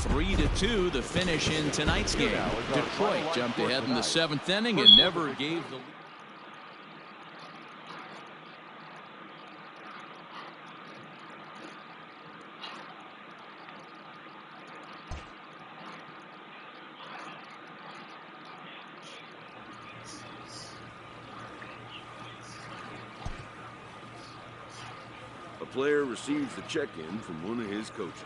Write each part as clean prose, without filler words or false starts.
3-2 the finish in tonight's game. Detroit jumped ahead in the 7th inning and never gave the lead. A player receives the check-in from one of his coaches.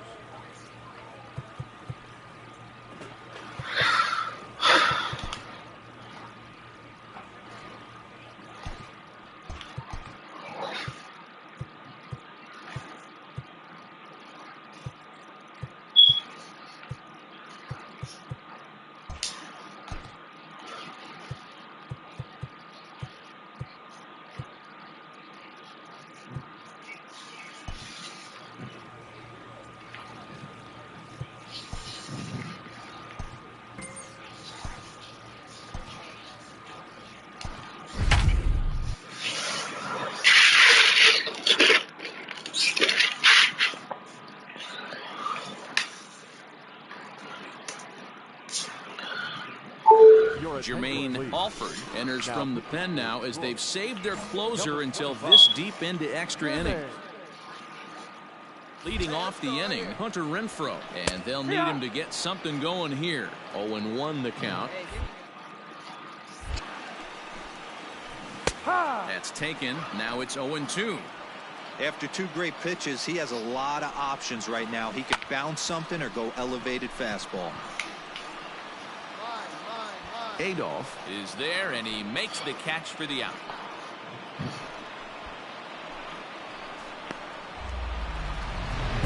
Jermaine Alford enters from the pen now as they've saved their closer until this deep into extra innings. Leading off the inning, Hunter Renfroe, and they'll need him to get something going here. 0-1 the count. That's taken. Now it's 0-2. After 2 great pitches, he has a lot of options right now. He could bounce something or go elevated fastball. Adolph is there, and he makes the catch for the out.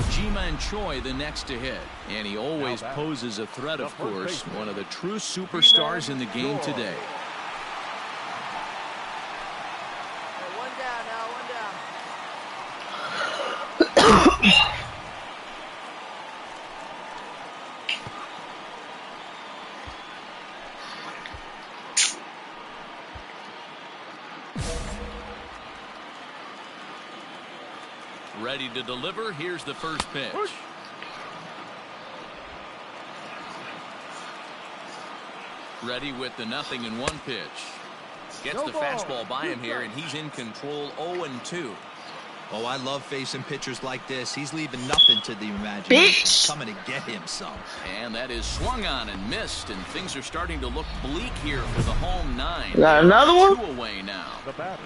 Ji-Man Choi the next to hit, and he always poses a threat, of course. One of the true superstars in the game today. One down now, one down. Ready to deliver. Here's the first pitch. Ready with the 0-1 pitch. Gets the fastball by him here, and he's in control. 0-2. Oh, I love facing pitchers like this. He's leaving nothing to the imagination. Coming to get him some. And that is swung on and missed, and things are starting to look bleak here for the home 9. Got another one? 2 away now. The batter,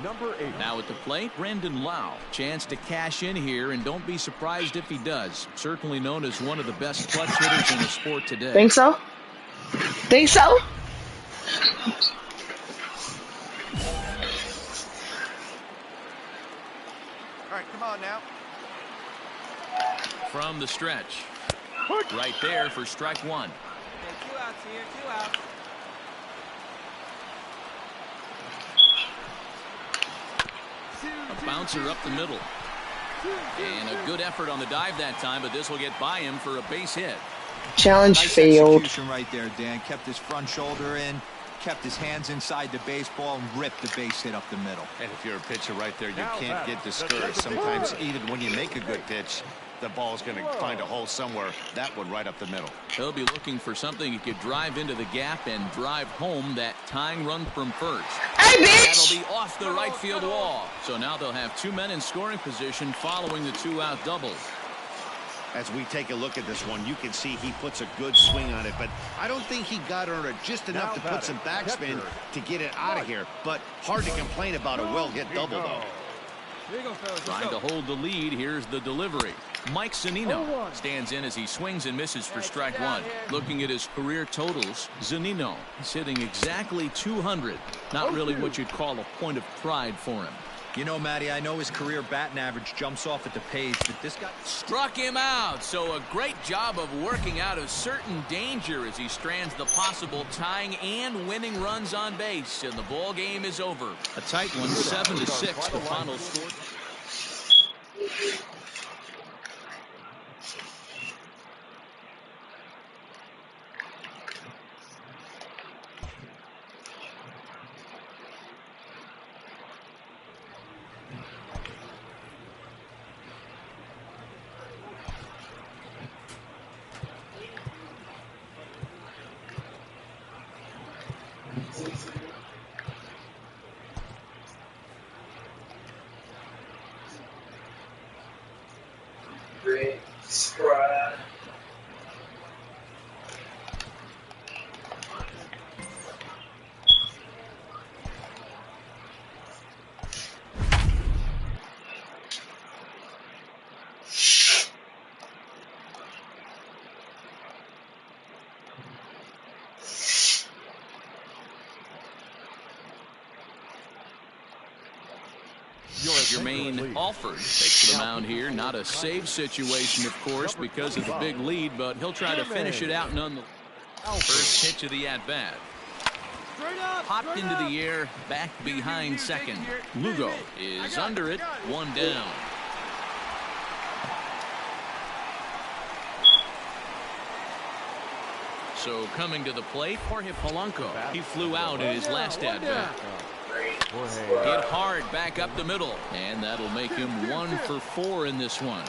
number 8. Now at the plate, Brandon Lau. Chance to cash in here, and don't be surprised if he does. Certainly known as one of the best clutch hitters in the sport today. Think so? Think so? All right, come on now. From the stretch. Right there for strike 1. Okay, 2 outs here, 2 outs. A bouncer up the middle. And a good effort on the dive that time, but this will get by him for a base hit. Challenge Nice failed. execution right there, Dan. Kept his front shoulder in, kept his hands inside the baseball, and ripped the base hit up the middle. And if you're a pitcher right there, you can't get discouraged. Sometimes even when you make a good pitch, the ball's going to find a hole somewhere. That one right up the middle. He'll be looking for something he could drive into the gap and drive home that tying run from first. Hey, bitch! That'll be off the right field wall. So now they'll have 2 men in scoring position following the 2-out double. As we take a look at this one, you can see he puts a good swing on it, but I don't think he got on it just enough to put some backspin to get it out of here. But hard to complain about a well-hit double, though. Here you go, fellas. Trying to hold the lead. Here's the delivery. Mike Zunino stands in as he swings and misses for strike 1. Looking at his career totals, Zunino is hitting exactly 200. Not really what you'd call a point of pride for him. You know, Matty, I know his career batting average jumps off at the page, but this guy Struck him out. So a great job of working out of certain danger as he strands the possible tying and winning runs on base. And the ball game is over. A tight one, 7-6, the final score. Jermaine Alford takes the mound here. Not a save situation, of course, because of the big lead, but he'll try to finish it out nonetheless. First pitch of the at-bat. Popped into the air, back behind second. Lugo is under it, one down. So coming to the plate, Jorge Polanco. He flew out in his last at-bat. Hit hard back up the middle, and that'll make him 1 for 4 in this one.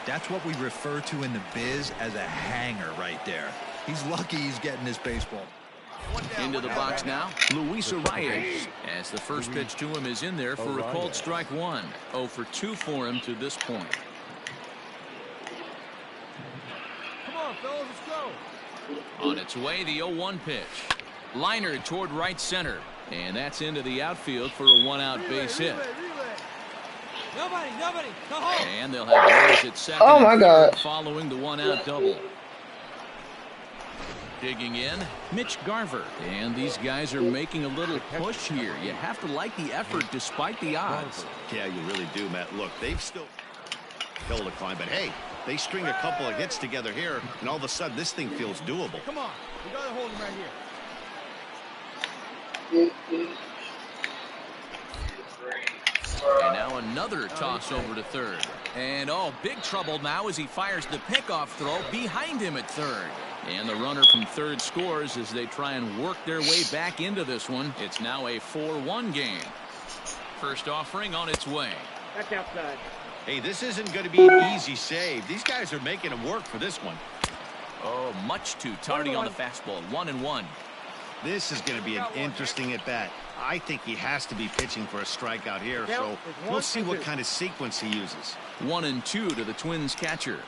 That's what we refer to in the biz as a hanger right there. He's lucky he's getting this baseball. Into the box now, Luis Arias, as the first pitch to him is in there for a called strike one. 0 for 2 for him to this point. Come on, fellas, let's go. On its way, the 0-1 pitch. Liner toward right center, and that's into the outfield for a one-out base hit. Nobody, go home. And they'll have runners at second. Oh my God! Following the one-out double. Digging in, Mitch Garver. And these guys are making a little push here. You have to like the effort despite the odds. Yeah, you really do, Matt. Look, they've still hill to climb, but hey, they string a couple of hits together here, and all of a sudden this thing feels doable. Come on, we gotta hold him right here. And now another toss over to third. And big trouble now as he fires the pickoff throw behind him at third. And the runner from third scores as they try and work their way back into this one. It's now a 4-1 game. First offering on its way. That's outside. Hey, this isn't going to be an easy save. These guys are making them work for this one. Oh, much too tardy on the fastball. 1-1. This is going to be an interesting at-bat. I think he has to be pitching for a strikeout here, so we'll see what kind of sequence he uses. 1-2 to the Twins catcher.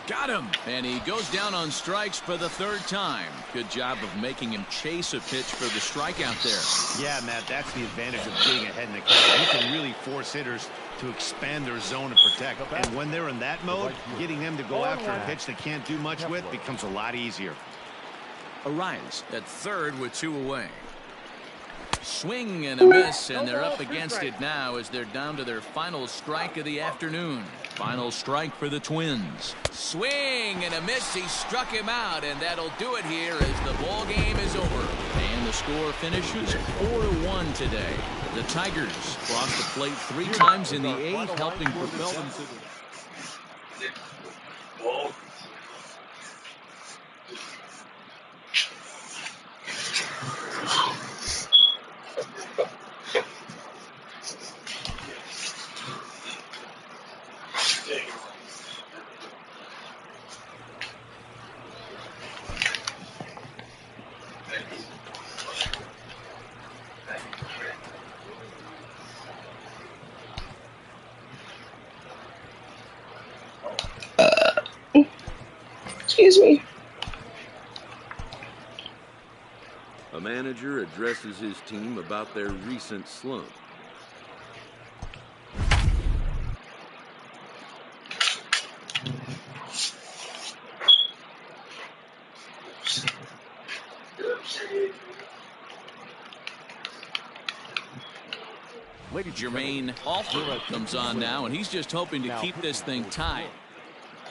Got him, and he goes down on strikes for the third time. Good job of making him chase a pitch for the strikeout there. Yeah, Matt, that's the advantage of being ahead in the count. You can really force hitters to expand their zone and protect. And when they're in that mode, getting them to go after a pitch they can't do much with becomes a lot easier. Arias at third with 2 away. Swing and a miss, and they're up against it now as they're down to their final strike of the afternoon. Final strike for the Twins. Swing and a miss. He struck him out, and that'll do it here as the ball game is over. And the score finishes 4-1 today. The Tigers crossed the plate 3 times in the 8th, helping propel them to the... Excuse me. A manager addresses his team about their recent slump. Jermaine Alford comes on now, and he's just hoping to keep this thing tied.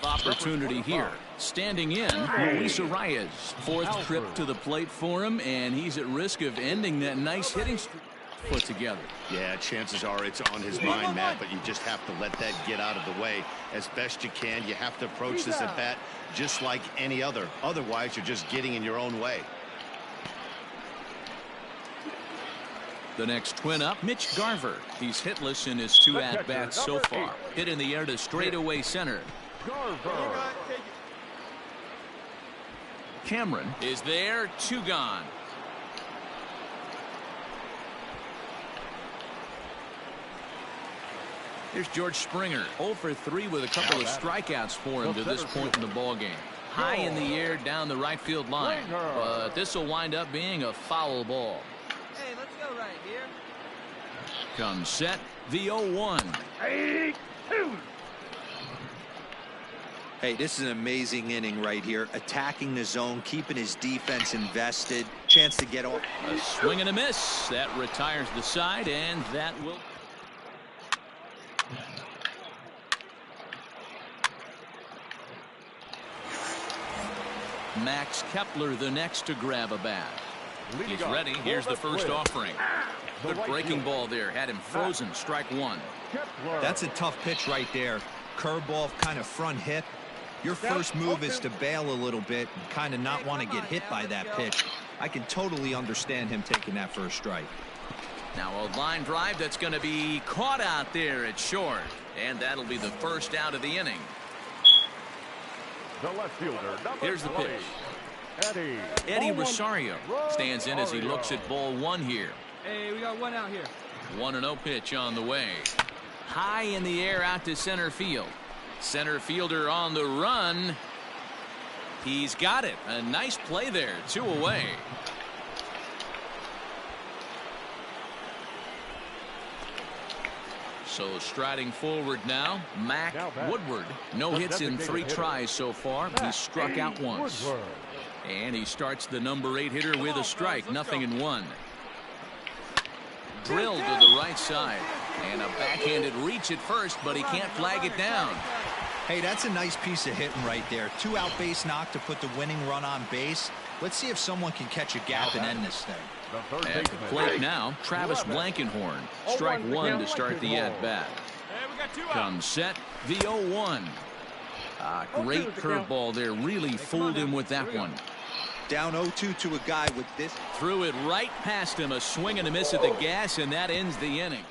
Opportunity here. Standing in, Luis Arias. 4th trip to the plate for him, and he's at risk of ending that nice hitting streak put together. Yeah, chances are it's on his mind, Matt, but you just have to let that get out of the way as best you can. You have to approach this at bat just like any other. Otherwise, you're just getting in your own way. The next twin up, Mitch Garver. He's hitless in his 2 at-bats so far. Hit in the air to straightaway center. Cameron is there, 2 gone. Here's George Springer, 0 for 3 with a couple of strikeouts for him to this point in the ballgame. High in the air down the right field line, but this will wind up being a foul ball. Hey, let's go right here. Comes set, the 0-1. Hey, this is an amazing inning right here. Attacking the zone, keeping his defense invested. chance to get off. A swing and a miss. That retires the side, and that will. Max Kepler, the next to grab a bat. He's ready. Here's the first offering. Good breaking ball there. Had him frozen. Strike one. That's a tough pitch right there. Curveball, kind of front hip. Your first move is to bail a little bit and kind of not want to get hit by that pitch. I can totally understand him taking that first strike. Now a line drive that's going to be caught out there at short. And that'll be the first out of the inning. The left fielder, here's the pitch. Eddie Rosario stands in as he looks at ball one here. Hey, we got one out here. 1-0 pitch on the way. High in the air out to center field. Center fielder on the run. He's got it. A nice play there. 2 away. So striding forward now, Mac Woodward. No hits in 3 tries so far. He's struck out once. And he starts the number 8 hitter with a strike. 0-1. Drilled to the right side. And a backhanded reach at first, but he can't flag it down. Hey, that's a nice piece of hitting right there. 2-out base knock to put the winning run on base. Let's see if someone can catch a gap and end this thing. At the plate now, Travis Blankenhorn. Strike one to start the at-bat. Comes set, the 0-1. Great curveball there. Really fooled him with that one. Down 0-2 to a guy with this. Threw it right past him. A swing and a miss at the gas, and that ends the inning.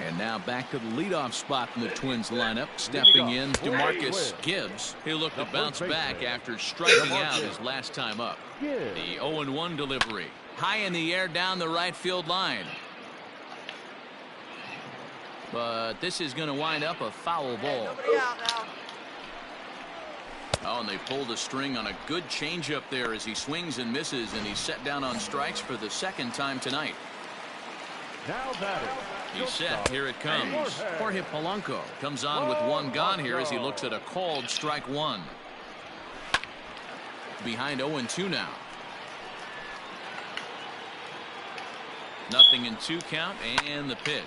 And now back to the leadoff spot in the Twins lineup. Stepping in, DeMarcus Gibbs. He'll look to bounce back after striking out his last time up. The 0-1 delivery. High in the air down the right field line. But this is going to wind up a foul ball. Oh, and they pulled a string on a good changeup there as he swings and misses, and he's set down on strikes for the second time tonight. Now batting. He's set. Here it comes. Jorge Polanco comes on with one gone here as he looks at a called strike one. Behind 0-2 now. 0-2 count, and the pitch.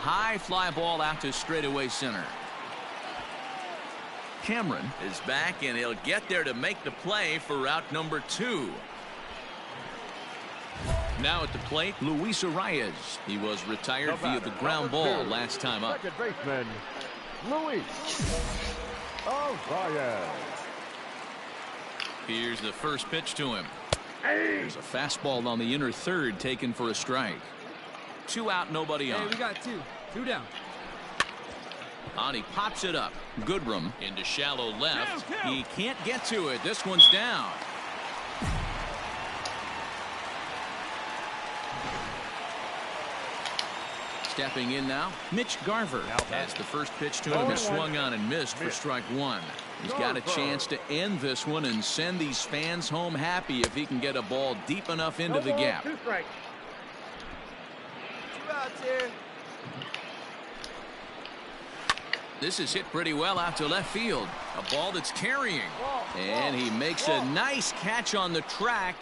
High fly ball out to straightaway center. Cameron is back, and he'll get there to make the play for route number 2. Now at the plate, Luis Arias. He was retired via the ground ball last time up. Second baseman, Luis Arias. Here's the first pitch to him. There's a fastball on the inner third taken for a strike. 2 out, nobody on. Hey, we got 2. 2 down. He pops it up. Goodrum into shallow left. He can't get to it. This one's down. Stepping in now, Mitch Garver has the first pitch to him. Is swung on and missed for strike one. He's got a chance to end this one and send these fans home happy if he can get a ball deep enough into the gap. 2 outs here. This is hit pretty well out to left field. A ball that's carrying. And he makes a nice catch on the track.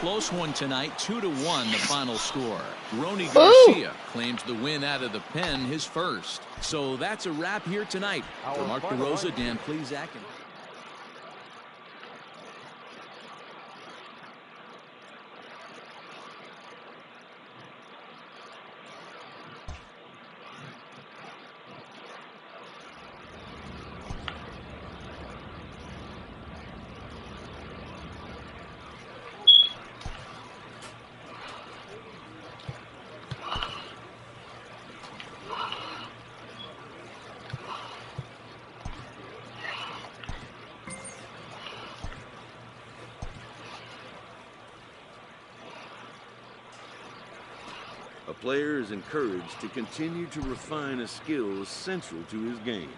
Close one tonight, 2-1 the final score. Ronny Garcia claims the win out of the pen, his first. So that's a wrap here tonight. For Mark DeRosa, Dan Plesac. A player is encouraged to continue to refine a skill central to his game.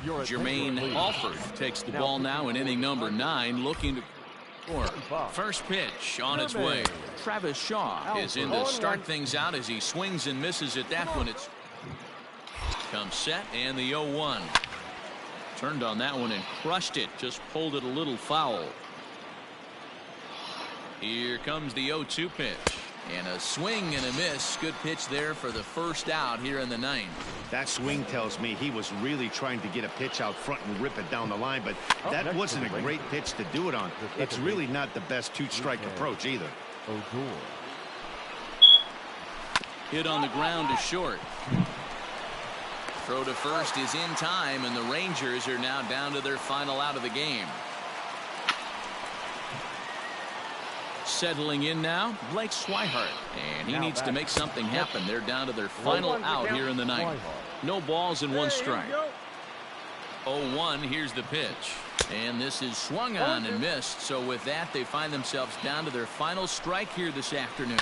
your Jermaine attention, please. Alford takes the ball now in inning number 9, looking to score. First pitch on its way. Travis Shaw is in to start things out as he swings and misses at that one. It's comes set and the 0-1. Turned on that one and crushed it. Just pulled it a little foul. Here comes the 0-2 pitch. And a swing and a miss. Good pitch there for the first out here in the 9th. That swing tells me he was really trying to get a pitch out front and rip it down the line, but that wasn't a great pitch to do it on. It's really not the best two-strike approach either. O'Toole. Hit on the ground to short. Throw to first is in time, and the Rangers are now down to their final out of the game. Settling in now, Blake Swihart, and he needs to make something happen. They're down to their final out here in the 9th. No balls and 1 strike. 0-1, here's the pitch. And this is swung on and missed. So with that, they find themselves down to their final strike here this afternoon.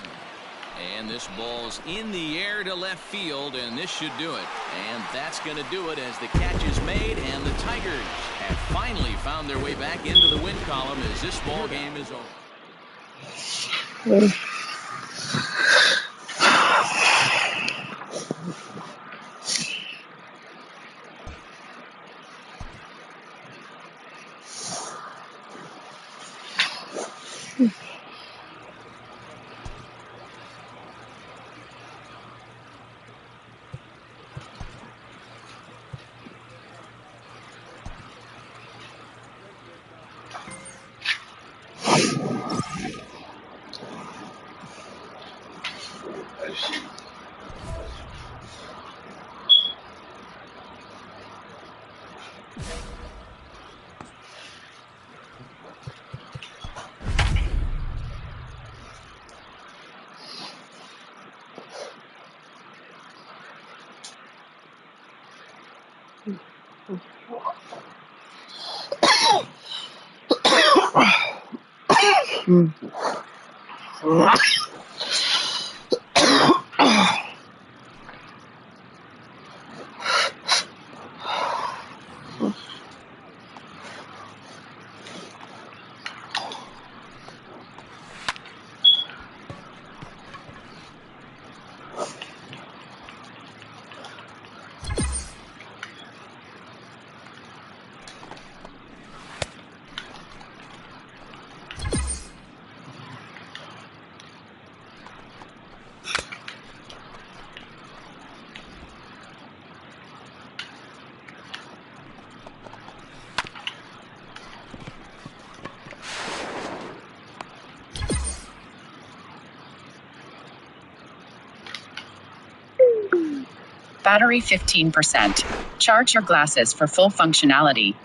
And this ball's in the air to left field, and this should do it. And that's going to do it as the catch is made, and the Tigers have finally found their way back into the win column as this ball game is over. Battery 15%. Charge your glasses for full functionality.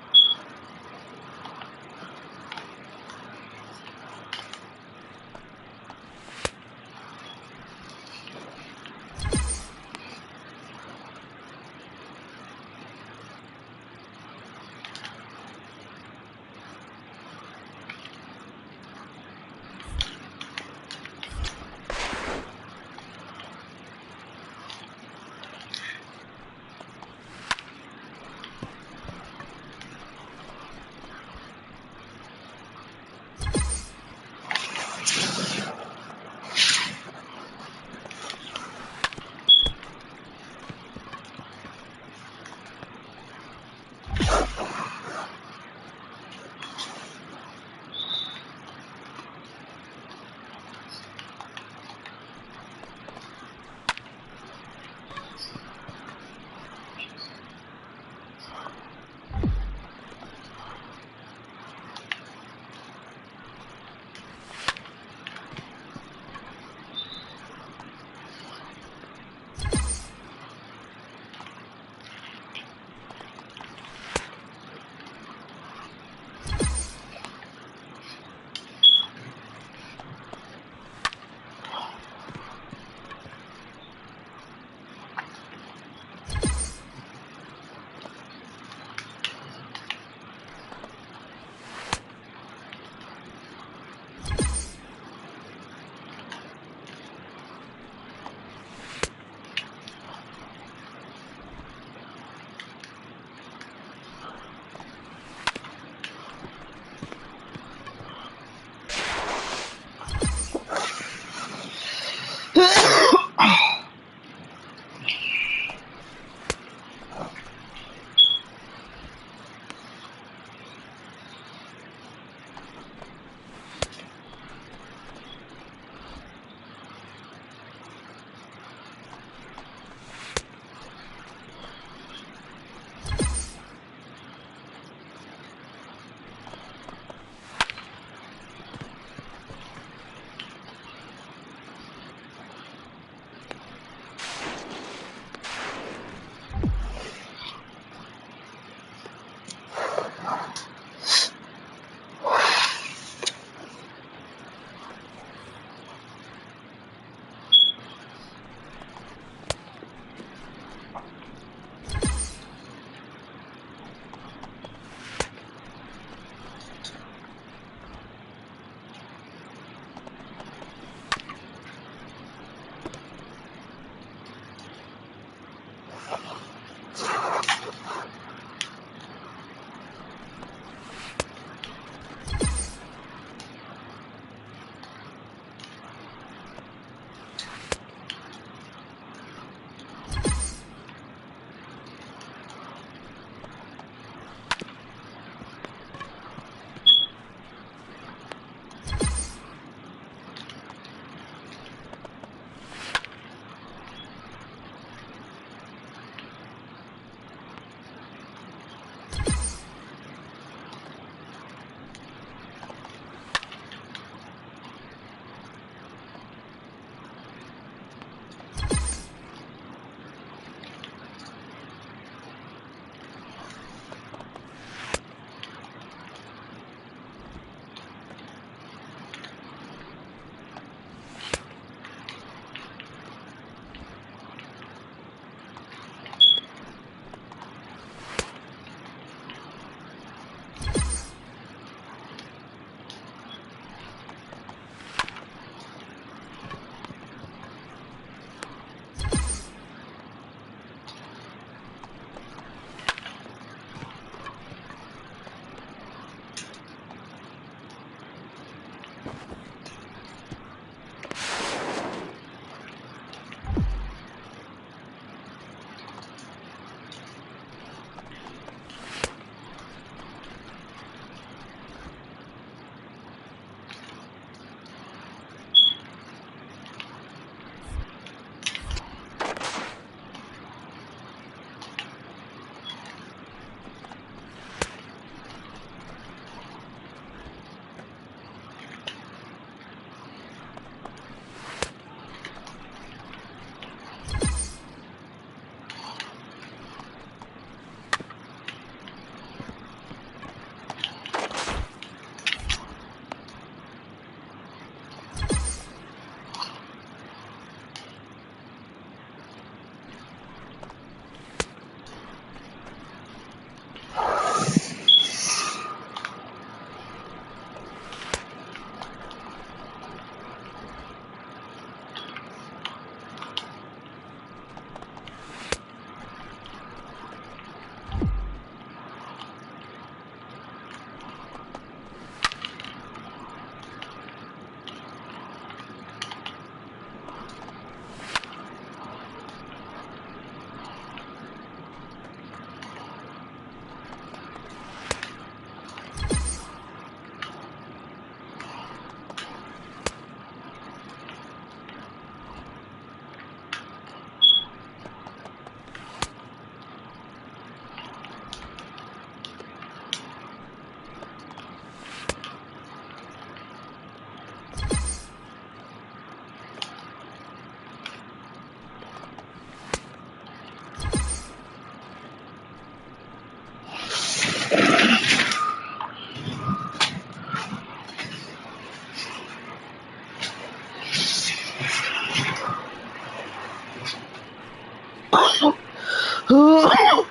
Oh,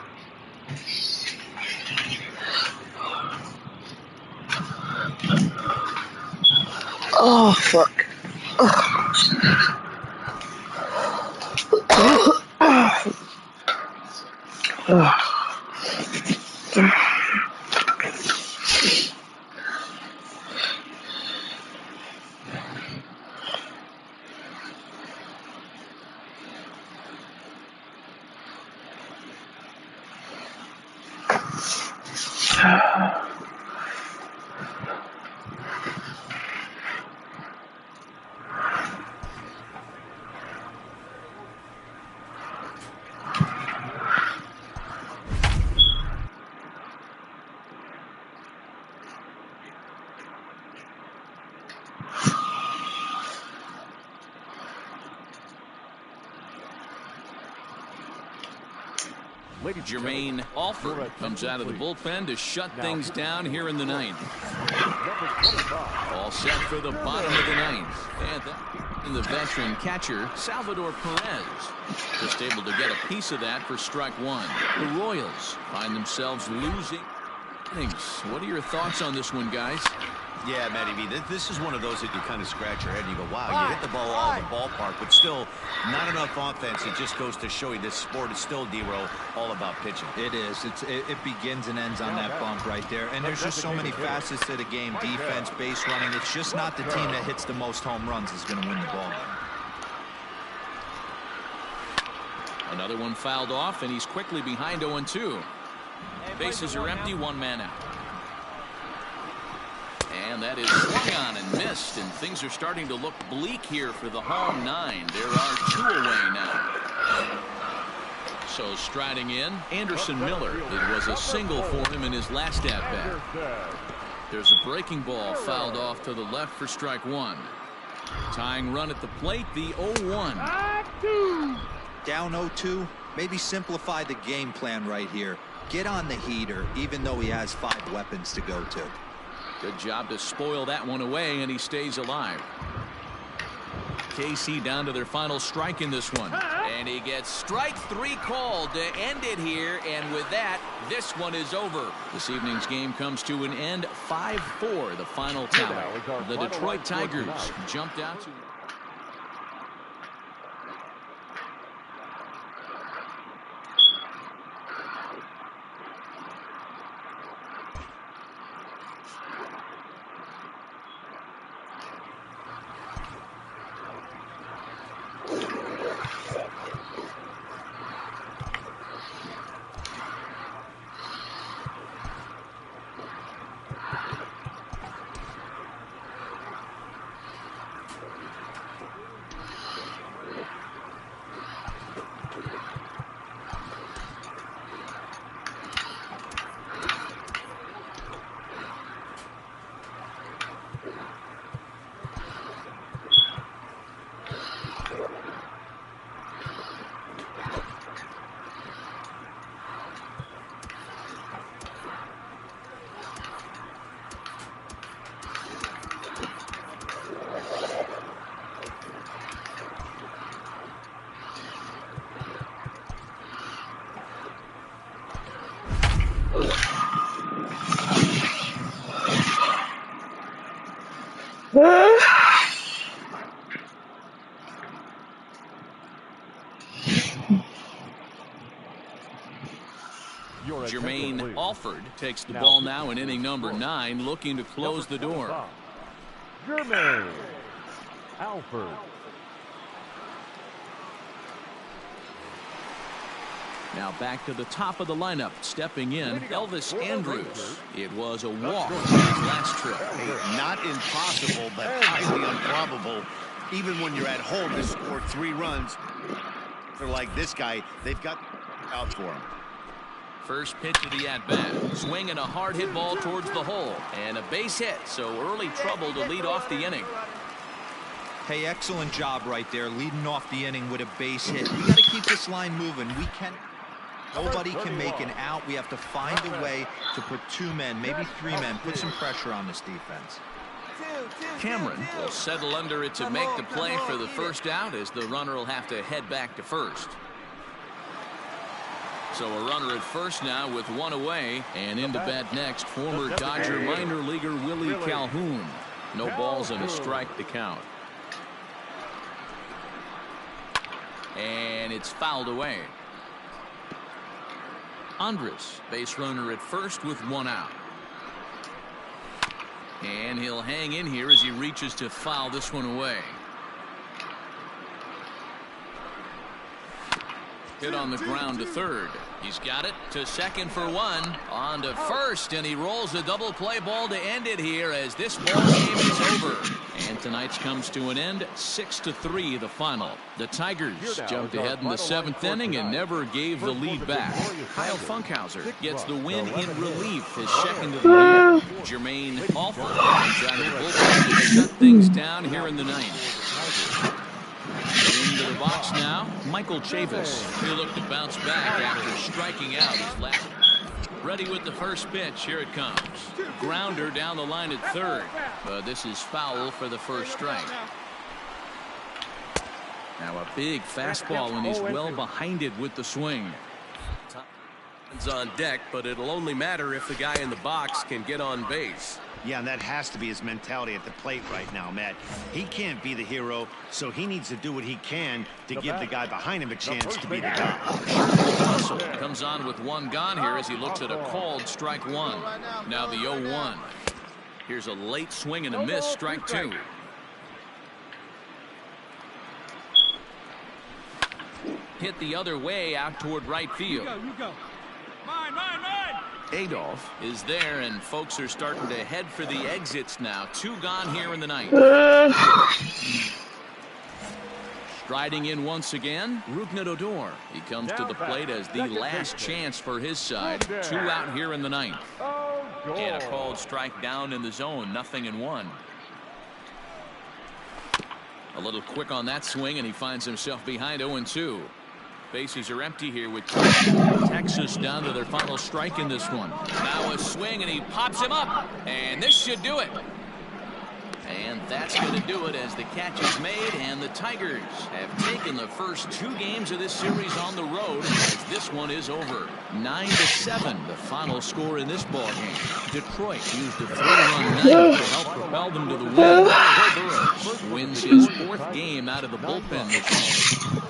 fuck. Jermaine Alford comes out of the bullpen to shut things down here in the ninth. All set for the bottom of the ninth. And the veteran catcher, Salvador Perez, just able to get a piece of that for strike one. The Royals find themselves losing innings. What are your thoughts on this one, guys? Yeah, Matty V, this is one of those that you kind of scratch your head and you go, wow, you hit the ball all in the ballpark, but still not enough offense. It just goes to show you this sport is still, D-Roll, all about pitching. It is. It begins and ends on that bump right there. And there's just so many facets to the game. Defense, base running. It's just not the team that hits the most home runs is going to win the ball game. Another one fouled off, and he's quickly behind 0-2. Bases are empty, one man out. And that is swung on and missed, and things are starting to look bleak here for the home nine. There are two away now. So striding in, Anderson Miller. It was a single for him in his last at-bat. There's a breaking ball fouled off to the left for strike one. Tying run at the plate, the 0-1. Down 0-2, maybe simplify the game plan right here. Get on the heater, even though he has 5 weapons to go to. Good job to spoil that one away, and he stays alive. KC down to their final strike in this one. And he gets strike 3 called to end it here, and with that, this one is over. This evening's game comes to an end, 5-4, the final tally. The Detroit Tigers jumped out to... Jermaine Alford takes the ball now in inning number 9, looking to close the door. Jermaine Alford. Now back to the top of the lineup, stepping in, Elvis Andrus. It was a walk in his last trip. Hey, not impossible, but highly improbable. Even when you're at home to score 3 runs, they're like this guy, they've got out for him. First pitch of the at-bat. Swinging a hard hit ball towards the hole. And a base hit, so early trouble to lead off the inning. Hey, excellent job right there, leading off the inning with a base hit. We got to keep this line moving. Nobody can make an out. We have to find a way to put 2 men, maybe 3 men, put some pressure on this defense. Cameron will settle under it to make the play for the first out, as the runner will have to head back to first. So a runner at first now with one away. And in to bat next, former Dodger minor leaguer Willie Calhoun. No balls and a strike to count. And it's fouled away. Andres, base runner at first with one out. And he'll hang in here as he reaches to foul this one away. Hit on the ground to third. He's got it to second for one. On to first, and he rolls a double play ball to end it here as this ball game is over. And tonight's comes to an end, 6-3 the final. The Tigers jumped ahead in the 7th inning and never gave the lead back. Kyle Funkhauser gets the win in relief, his second of the year. Jermaine Alford comes out of the bullpen to shut things down here in the 9th. Into the box now, Michael Chavis. He'll look to bounce back after striking out his last. Ready with the first pitch. Here it comes. Grounder down the line at third. But this is foul for the first strike. Now a big fastball, and he's well behind it with the swing. It's on deck, but it'll only matter if the guy in the box can get on base. Yeah, and that has to be his mentality at the plate right now, Matt. He can't be the hero, so he needs to do what he can to give the guy behind him a chance to be the guy. Russell comes on with one gone here as he looks at a called strike one. Now the 0-1. Here's a late swing and a miss, strike two. Hit the other way out toward right field. You go. Mine. Adolph is there, and folks are starting to head for the exits now. Two gone here in the 9th. Striding in once again, Rougned Odor. He comes to the plate as the last chance for his side. Two out here in the 9th. And a called strike down in the zone, 0-1. A little quick on that swing, and he finds himself behind 0-2. Bases are empty here with Texas down to their final strike in this one. Now a swing, and he pops him up, and this should do it. And that's going to do it as the catch is made, and the Tigers have taken the first 2 games of this series on the road as this one is over. 9-7, the final score in this ball game. Detroit used a 3-run ninth to help propel them to the win. Burrows wins his 4th game out of the bullpen this morning.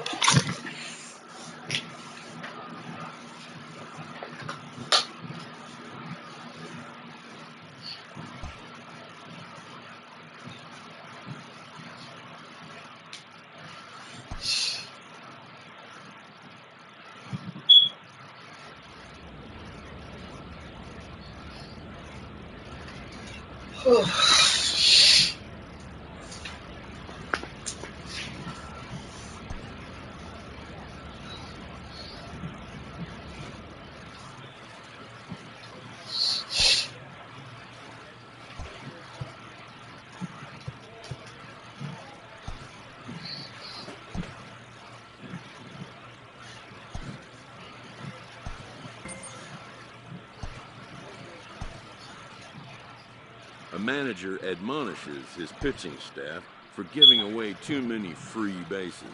A manager admonishes his pitching staff for giving away too many free bases.